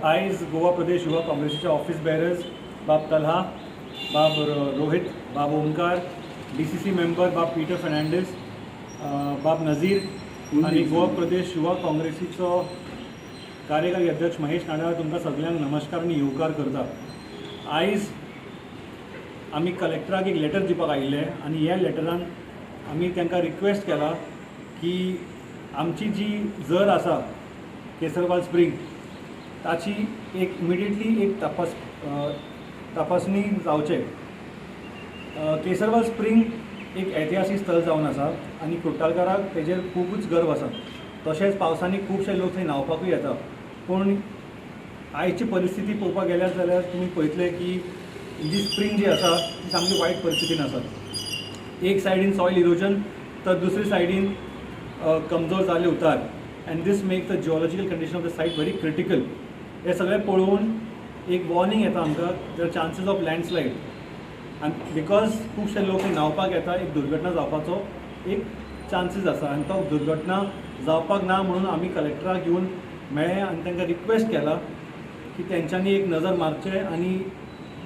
आयज गोवा प्रदेश युवा काँग्रेसीचे ऑफिस बेरर्स बाब तल्हा, बाब रोहित, बाब ओमकार, DCC मेंबर बाब पीटर फर्नांडीस, बाब नजीर आणि गोवा प्रदेश युवा काँग्रेसीचो कार्यकारी अध्यक्ष महेश नाडार तुमकां सगळ्यांक नमस्कार आनी येवकार करता. आयज आमी कलेक्टराक एक लेटर दिवपाक आयिल्ले आनी ह्या लेटरान आमी तांकां रिक्वेस्ट केला की आमची जी जर आसा केसरवाल स्प्रिंग ताची एक इमिडिएटली एक तपासणी जावचे. केसरवाल स्प्रिंग एक ऐतिहासीक स्थळ जावन आसा आनी कुट्टालकाराक तेजेर खूबच गर्व आसा. तशेंच पावसांनी खुबशे लोक थंय न्हांवपाकूय येता. पूण आयची परिस्थिती पळोवपाक गेल्यार जाल्यार तुमी पळयतले की ही जी स्प्रिंग जी आसा ती सामकी वायट परिस्थितीन आसा. एक सायडीन सॉयल इरोजन तर दुसरी सायडीन कमजोर जाल्ले उतार and these make the geological condition of the site very critical. हे सगळें पळोवन एक वॉर्निंग येता आमकां द चान्सीस ऑफ लँडस्लायड आनी बिकॉज खुबशे लोक न्हांवपाक येता एक दुर्घटना जावपाचो एक चान्सीस आसा आनी तो दुर्घटना जावपाक ना म्हणून आमी कलेक्टराक घेवन मेळ्ळे आनी तांकां रिक्वेस्ट केला की तेंच्यांनी एक नजर मारचे आनी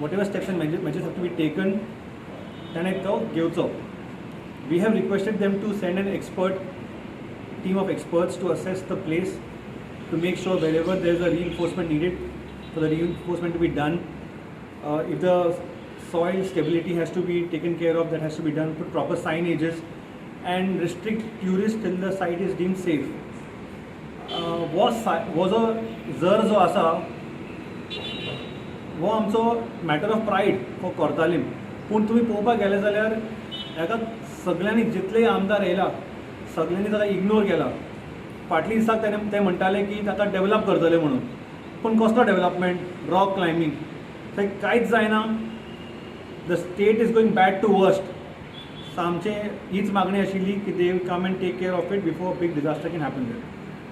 whatever steps and measures have to be taken ताणें तो घेवचो. We have requested them to send an expert team of experts to assess the place to make sure wherever there is a reinforcement needed for the reinforcement to be done. If the soil stability has to be taken care of, that has to be done. Put proper signages and restrict tourists till the site is deemed safe. वो जो जर जो आसा वो आमचो matter of pride for Cortalim. पूण तुमी पळोवपाक गेले जाल्यार हाका सगळ्यांनी जितले आमदार येयला सगळ्यांनी ताका इग्नोर केला. फाटल्या दिसाक ते म्हणटाले की ताका डेवलप करतले म्हणून. पूण कसलो डेवलपमेंट? रॉक क्लायंबींग थंय कांयच जायना. The state is going bad to worse. So आमचे हीच मागणी आशिल्ली की they come and take care of it before big disaster can happen there.